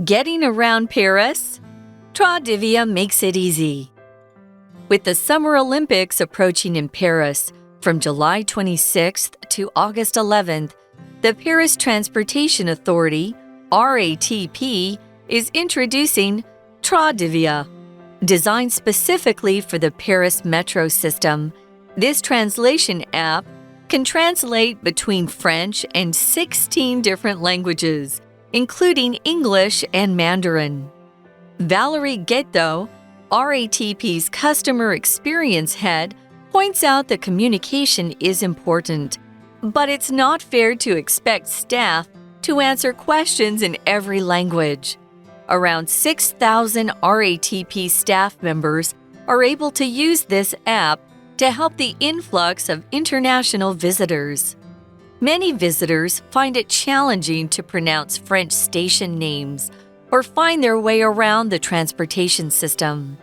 Getting around Paris? Tradivia makes it easy. With the Summer Olympics approaching in Paris from July 26th to August 11th, the Paris Transportation Authority, RATP, is introducing Tradivia. Designed specifically for the Paris metro system, this translation app can translate between French and 16 different languages, including English and Mandarin. Valerie Guetto, RATP's customer experience head, points out that communication is important, but it's not fair to expect staff to answer questions in every language. Around 6,000 RATP staff members are able to use this app to help the influx of international visitors. Many visitors find it challenging to pronounce French station names or find their way around the transportation system.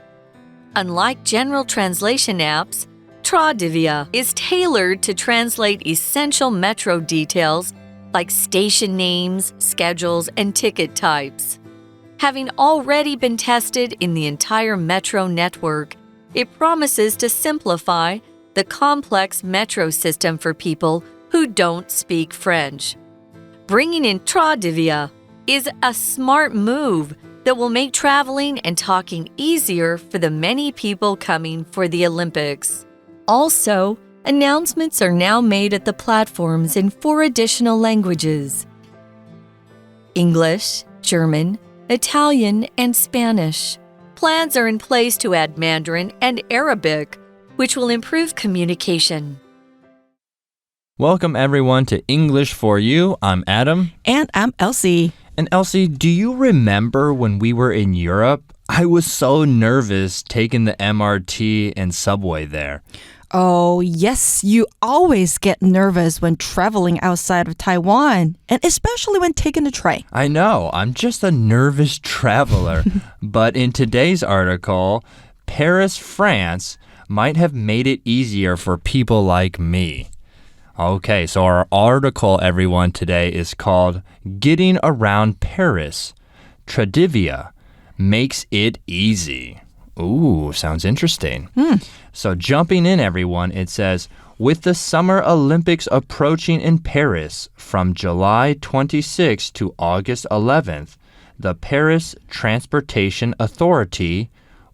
Unlike general translation apps, Tradivia is tailored to translate essential metro details like station names, schedules, and ticket types. Having already been tested in the entire metro network, it promises to simplify the complex metro system for people who don't speak French. Bringing in Tradivia is a smart move that will make traveling and talking easier for the many people coming for the Olympics. Also, announcements are now made at the platforms in 4 additional languages: English, German, Italian, and Spanish. Plans are in place to add Mandarin and Arabic, which will improve communication. Welcome everyone to English for You. I'm Adam. And I'm Elsie. And Elsie, do you remember when we were in Europe? I was so nervous taking the MRT and subway there. Oh, yes, you always get nervous when traveling outside of Taiwan, and especially when taking the train. I know, I'm just a nervous traveler. But in today's article, Paris, France might have made it easier for people like me. Okay, so our article, everyone, today is called Getting Around Paris. Tradivia makes it easy. Ooh, sounds interesting. So jumping in, everyone, it says, with the Summer Olympics approaching in Paris from July 26th to August 11th, the Paris Transportation Authority,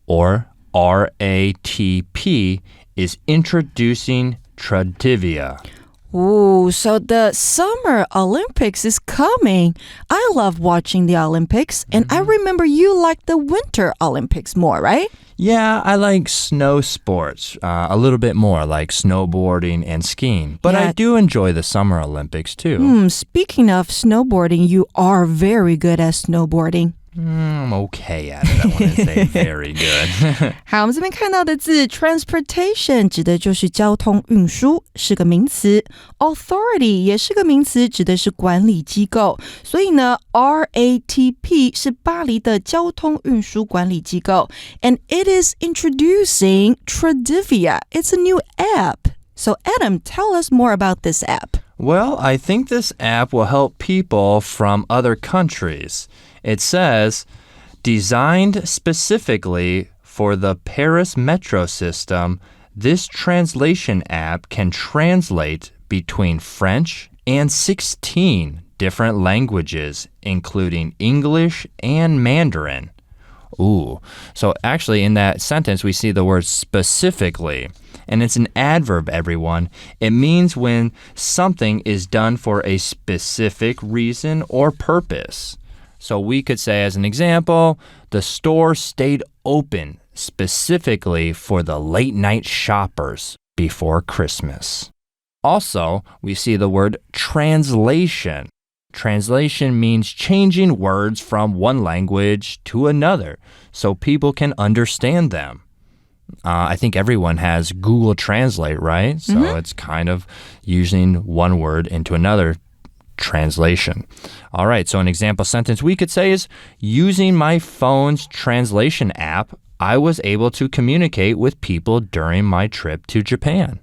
or RATP, is introducing Tradivia. Ooh, so the Summer Olympics is coming. I love watching the Olympics, and I remember you like the Winter Olympics more, right? Yeah, I like snow sports a little bit more, like snowboarding and skiing. But I do enjoy the Summer Olympics too. Speaking of snowboarding, you are very good at snowboarding. I'm okay at it. I want to say very good. 好，我们这边看到的字 transportation 指的就是交通运输，是个名词。authority 也是个名词，指的是管理机构。所以呢 RATP 是巴黎的交通运输管理机构。And it is introducing Tradivia. It's a new app. So Adam, tell us more about this app. Well, I think this app will help people from other countries. It says, designed specifically for the Paris metro system, this translation app can translate between French and 16 different languages, including English and Mandarin. Ooh, so actually in that sentence, we see the word specifically. And it's an adverb, everyone. It means when something is done for a specific reason or purpose. So we could say, as an example, the store stayed open specifically for the late-night shoppers before Christmas. Also, we see the word translation. Translation means changing words from one language to another so people can understand them. I think everyone has Google Translate, right? So it's kind of using one word into another translation. All right, so an example sentence we could say is, using my phone's translation app, I was able to communicate with people during my trip to Japan.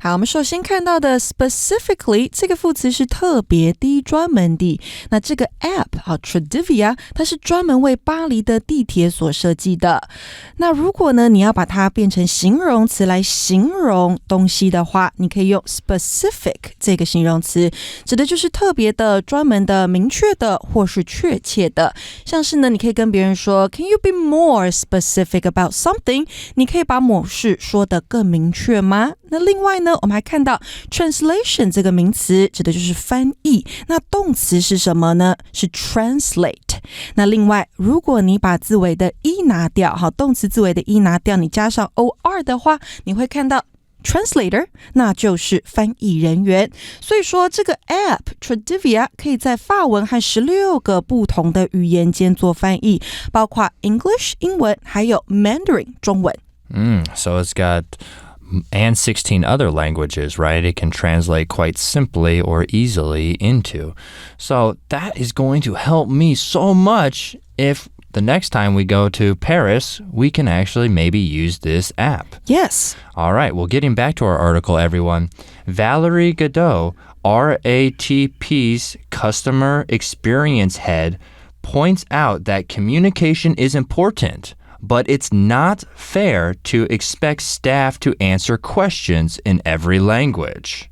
好，我们首先看到的 specifically 这个副词是特别的、专门的。那这个 app Tradivia 它是专门为巴黎的地铁所设计的。那如果呢你要把它变成形容词来形容东西的话，你可以用 specific 这个形容词，指的就是特别的、专门的、明确的或是确切的。像是呢你可以跟别人说 Can you be more specific about something？ 你可以把某事说得更明确吗？那另外呢我们还看到 translation 这个名词指的就是翻译，那动词是什么呢？是 translate。 那另外如果你把字尾的 e 拿掉，动词字尾的 e 拿掉，你加上 or 的话，你会看到translator 那就是翻译人员。所以说这个 app Tradivia 可以在法文和16个不同的语言间做翻译，包括 English 英文，还有 Mandarin 中文。So it's got and 16 other languages, right? It can translate quite simply or easily into. So that is going to help me so much if the next time we go to Paris, we can actually maybe use this app. Yes. All right, well, getting back to our article, everyone. Valerie Godot, RATP's customer experience head, points out that communication is important, but it's not fair to expect staff to answer questions in every language.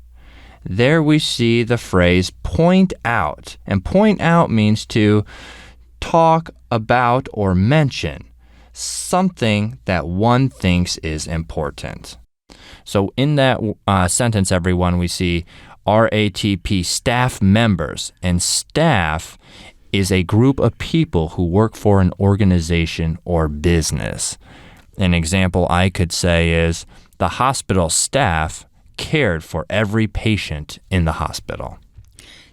There we see the phrase point out, and point out means to talk about or mention something that one thinks is important. So in that sentence, everyone, we see RATP staff members, and staff is a group of people who work for an organization or business. An example I could say is the hospital staff cared for every patient in the hospital.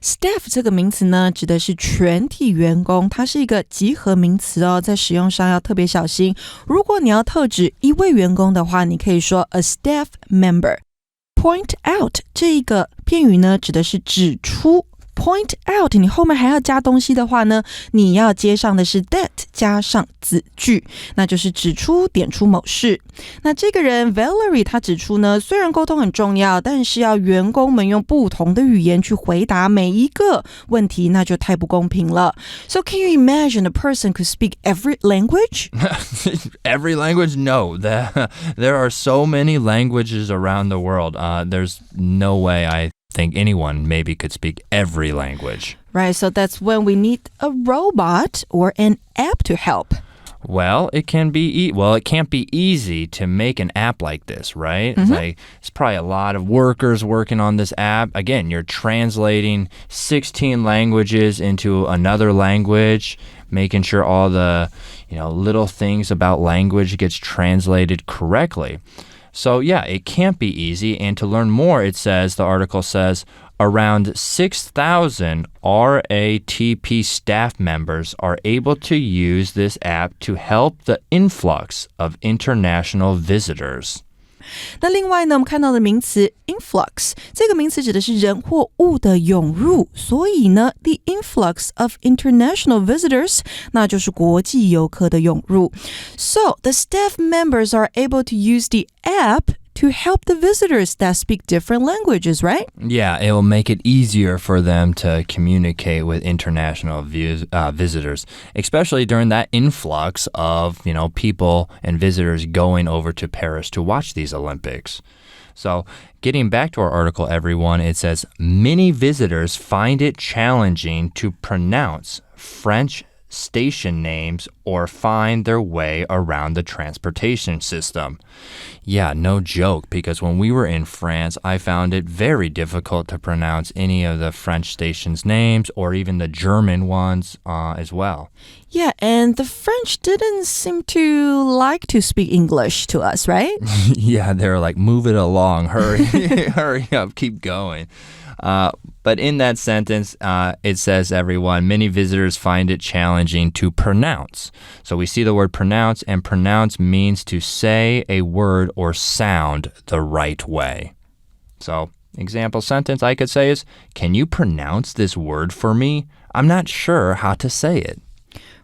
Staff 这个名词呢，指的是全体员工，它是一个集合名词哦，在使用上要特别小心。如果你要特指一位员工的话，你可以说 a staff member。Point out 这一个片语呢，指的是指出。Point out 你后面还要加东西的话呢，你要接上的是 that 加上子句，那就是指出点出某事。那这个人 Valerie 他指出呢，虽然沟通很重要，但是要员工们用不同的语言去回答每一个问题，那就太不公平了。So can you imagine a person could speak every language? Every language? No. There are so many languages around the world. There's no way I think anyone maybe could speak every language. Right, so that's when we need a robot or an app to help. Well, it can't be easy to make an app like this, right? It's probably a lot of workers working on this app. Again, you're translating 16 languages into another language, making sure all the, little things about language gets translated correctly. So yeah, it can't be easy. And to learn more, the article says, around 6,000 RATP staff members are able to use this app to help the influx of international visitors. 那另外呢，我们看到的名词 influx 这个名词指的是人或物的涌入，所以呢 the influx of international visitors 那就是国际游客的涌入。So the staff members are able to use the app to help the visitors that speak different languages, right? Yeah, it will make it easier for them to communicate with international visitors, especially during that influx of, people and visitors going over to Paris to watch these Olympics. So getting back to our article, everyone, it says, many visitors find it challenging to pronounce French station names or find their way around the transportation system. Yeah, no joke, because when we were in France, I found it very difficult to pronounce any of the French stations' names or even the German ones as well. Yeah, and the French didn't seem to like to speak English to us, right? Yeah, they were like, move it along, hurry, hurry up, keep going. But in that sentence, it says, everyone, many visitors find it challenging to pronounce. So we see the word pronounce, and pronounce means to say a word or sound the right way. So, example sentence I could say is, can you pronounce this word for me? I'm not sure how to say it.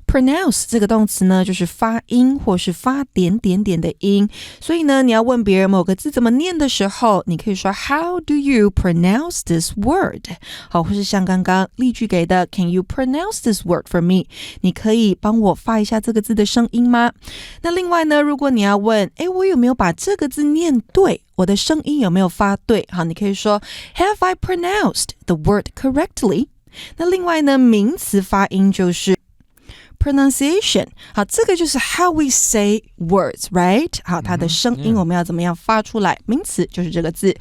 pronounce 这个动词呢，就是发音或是发点点点的音。所以呢，你要问别人某个字怎么念的时候，你可以说 How do you pronounce this word? 好，或是像刚刚例句给的 Can you pronounce this word for me? 你可以帮我发一下这个字的声音吗？那另外呢，如果你要问我有没有把这个字念对，我的声音有没有发对？好，你可以说 Have I pronounced the word correctly? 那另外呢，名词发音就是pronunciation， 好，这个就是 how we say words, right? 好，它的声音我们要怎么样发出来？名词就是这个字。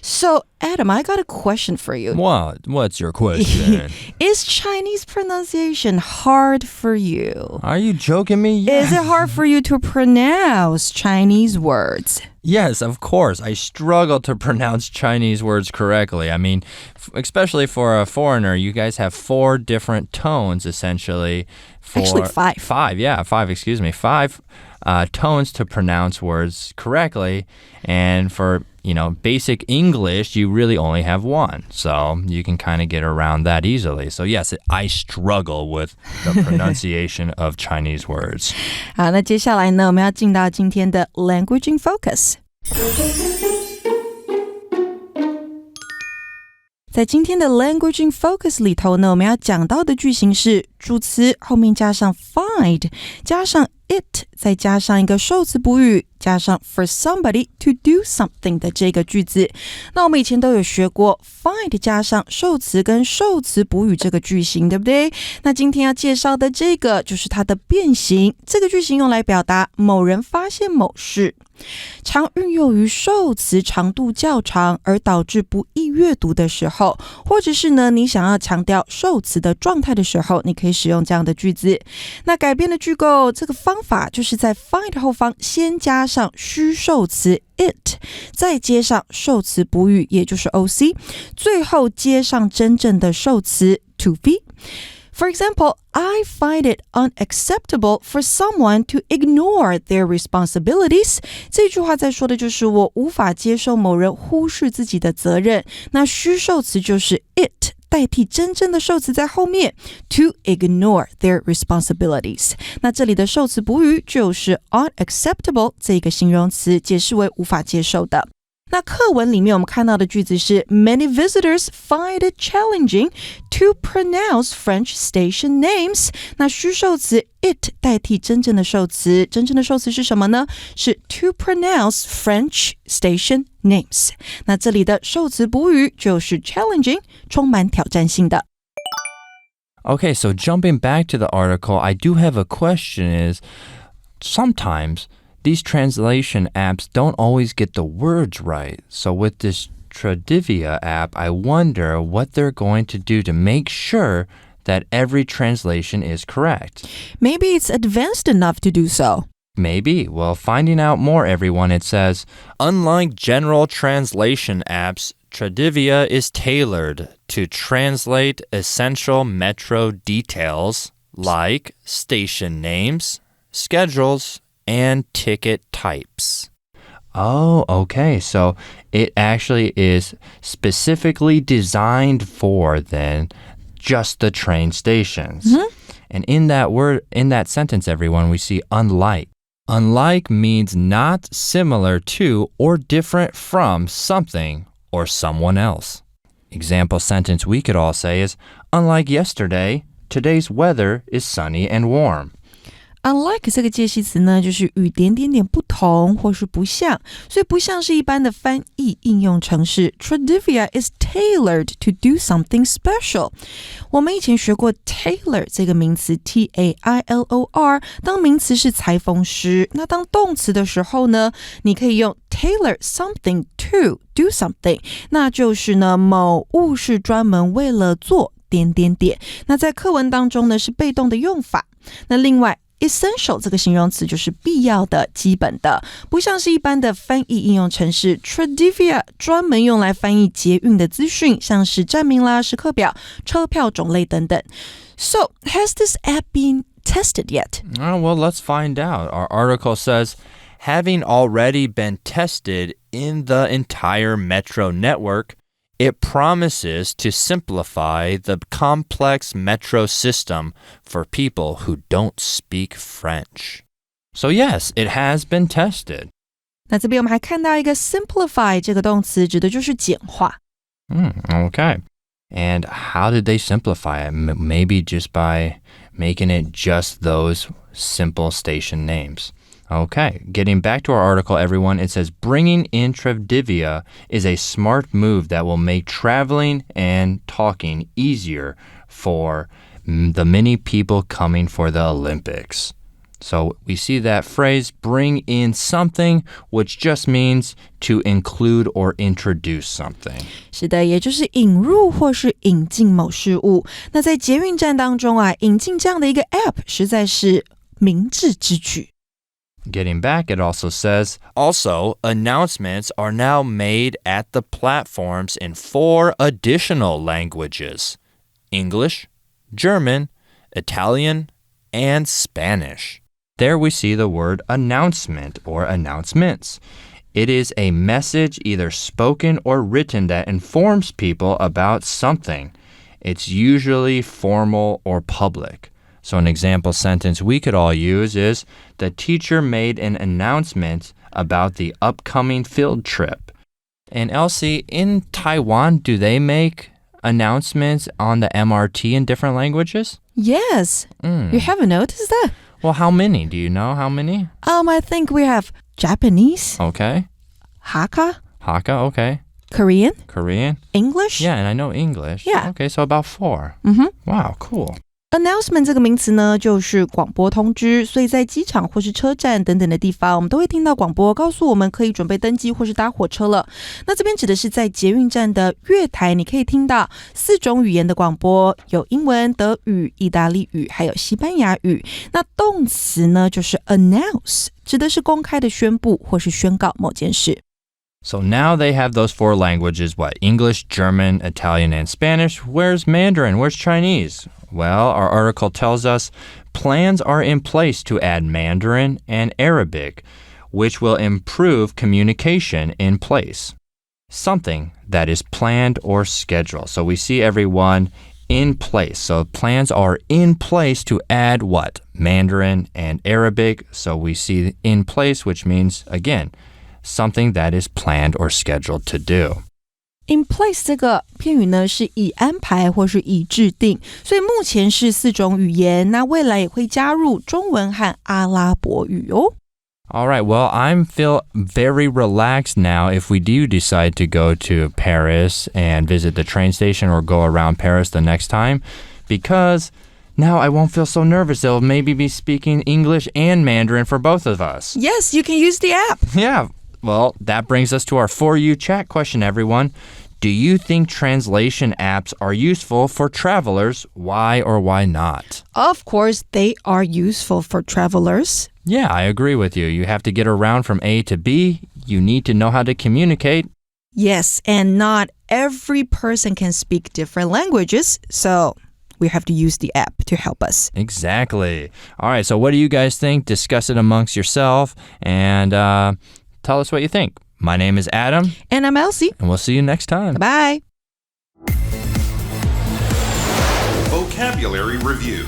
So, Adam, I got a question for you. What's your question? Is Chinese pronunciation hard for you? Are you joking me? Yeah. Is it hard for you to pronounce Chinese words? Yes, of course. I struggle to pronounce Chinese words correctly. I mean, especially for a foreigner, you guys have 4 different tones, essentially. Actually, 5. 5, yeah, 5, excuse me. 5 tones to pronounce words correctly. And for, basic English, you really only have 1. So you can kind of get around that easily. So yes, I struggle with the pronunciation of Chinese words. 好，那接下来呢，我们要进到今天的 Language in Focus。在今天的 Language in Focus 里头呢，我们要讲到的句型是主词后面加上 find， 加上 it， 再加上一个受词补语，加上 for somebody to do something 的这个句子。那我们以前都有学过 find 加上受词跟受词补语这个句型，对不对？那今天要介绍的这个就是它的变形。这个句型用来表达某人发现某事，常运用于受词长度较长而导致不易阅读的时候，或者是呢你想要强调受词的状态的时候，你可以使用这样的句子。那改编的句构这个方法就是在 find 后方先加上虚受词 it， 再接上受词补语，也就是 OC， 最后接上真正的受词 to be。For example, I find it unacceptable for someone to ignore their responsibilities. 这句话在说的就是我无法接受某人忽视自己的责任。那虚受词就是 it， 代替真正的受词在后面 to ignore their responsibilities。那这里的受词补语就是 unacceptable 这个形容词，解释为无法接受的。那课文里面我们看到的句子是 Many visitors find it challenging to pronounce French station names. 那虚受词 it 代替真正的受词，真正的受词是什么呢？是 to pronounce French station names. 那这里的受词补语就是 challenging， 充满挑战性的。Okay, so jumping back to the article, I do have a question is, sometimes these translation apps don't always get the words right. So with this Tradivia app, I wonder what they're going to do to make sure that every translation is correct. Maybe it's advanced enough to do so. Maybe. Well, finding out more, everyone, it says, unlike general translation apps, Tradivia is tailored to translate essential metro details like station names, schedules, and ticket types. Oh, okay. So it actually is specifically designed for then just the train stations. Mm-hmm. And in that sentence, everyone, we see unlike. Unlike means not similar to or different from something or someone else. Example sentence we could all say is, unlike yesterday, today's weather is sunny and warm. Unlike 这个介系词呢，就是与点点点不同或是不像，所以不像是一般的翻译应用程式。Tradivia is tailored to do something special. 我们以前学过 tailor 这个名词 T-A-I-L-O-R， 当名词是裁缝师，那当动词的时候呢，你可以用 tailor something to do something， 那就是呢某物是专门为了做点点点。那在课文当中呢是被动的用法。那另外essential 这个形容词就是必要的、基本的，不像是一般的翻译应用程式 Tradivia 专门用来翻译捷运的资讯，像是站名啦、时刻表、车票种类等等。So, has this app been tested yet? Well, let's find out. Our article says, having already been tested in the entire metro network, It promises to simplify the complex metro system for people who don't speak French. So yes, it has been tested. 那这边我们还看到一个 simplify 这个动词，指的就是简化。Okay. And how did they simplify it? Maybe just by making it just those simple station names. Okay, getting back to our article, everyone, it says bringing in Tradivia is a smart move that will make traveling and talking easier for the many people coming for the Olympics. So we see that phrase, bring in something, which just means to include or introduce something. 是的，也就是引入或是引进某事物。那在捷运站当中啊，引进这样的一个 app 实在是明智之举。Getting back, it also says, also, announcements are now made at the platforms in 4 additional languages: English, German, Italian, and Spanish. There we see the word announcement or announcements. It is a message either spoken or written that informs people about something. It's usually formal or public. So an example sentence we could all use is, the teacher made an announcement about the upcoming field trip. And Elsie, in Taiwan, do they make announcements on the MRT in different languages? Yes. You haven't noticed that? Well, how many? Do you know how many? I think we have Japanese, Okay. Hakka, Okay. Korean, English. Yeah, and I know English. Yeah. Okay, so about 4. Wow, cool. Announcement 这个名词呢，就是广播通知，所以在机场或是车站等等的地方，我们都会听到广播告诉我们可以准备登机或是搭火车了。那这边指的是在捷运站的月台，你可以听到4种语言的广播，有英文、德语、意大利语，还有西班牙语。那动词呢，就是 announce， 指的是公开的宣布或是宣告某件事。So now they have those 4 languages, what? English, German, Italian, and Spanish. Where's Mandarin? Where's Chinese? Well, our article tells us plans are in place to add Mandarin and Arabic, which will improve communication in place. Something that is planned or scheduled. So we see everyone in place. So plans are in place to add what? Mandarin and Arabic. So we see in place, which means, again, something that is planned or scheduled to do. In place 这个片语呢，是已安排或是已制定，所以目前是4种语言，那未来也会加入中文和阿拉伯语哦。All right, well, I feel very relaxed now if we do decide to go to Paris and visit the train station or go around Paris the next time, because now I won't feel so nervous. They'll maybe be speaking English and Mandarin for both of us. Yes, you can use the app. Yeah. Well, that brings us to our For You chat question, everyone. Do you think translation apps are useful for travelers? Why or why not? Of course, they are useful for travelers. Yeah, I agree with you. You have to get around from A to B. You need to know how to communicate. Yes, and not every person can speak different languages, so we have to use the app to help us. Exactly. All right, so what do you guys think? Discuss it amongst yourself and tell us what you think. My name is Adam. And I'm Elsie. And we'll see you next time. Bye. Vocabulary Review.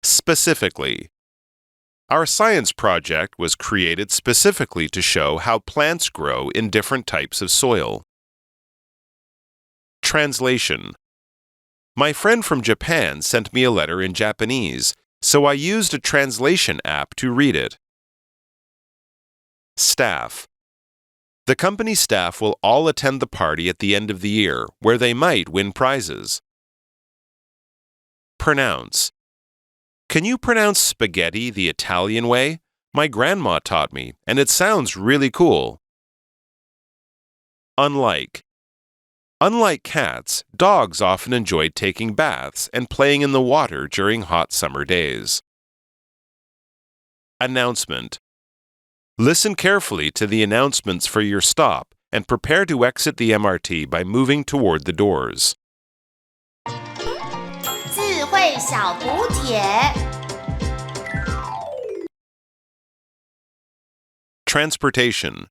Specifically. Our science project was created specifically to show how plants grow in different types of soil. Translation. My friend from Japan sent me a letter in Japanese, so I used a translation app to read it. Staff. The company staff will all attend the party at the end of the year, where they might win prizes. Pronounce. Can you pronounce spaghetti the Italian way? My grandma taught me, and it sounds really cool. Unlike. Unlike cats, dogs often enjoy taking baths and playing in the water during hot summer days. Announcement. Listen carefully to the announcements for your stop and prepare to exit the MRT by moving toward the doors. 智慧小补帖 Transportation.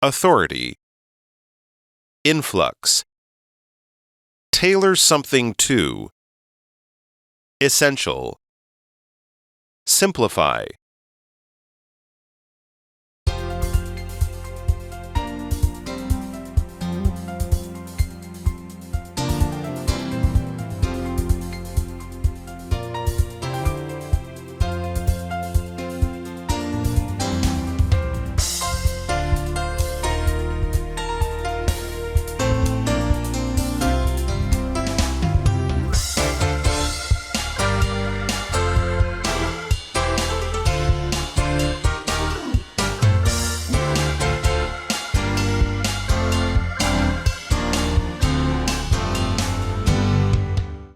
authority, influx, tailor something to, essential, simplify,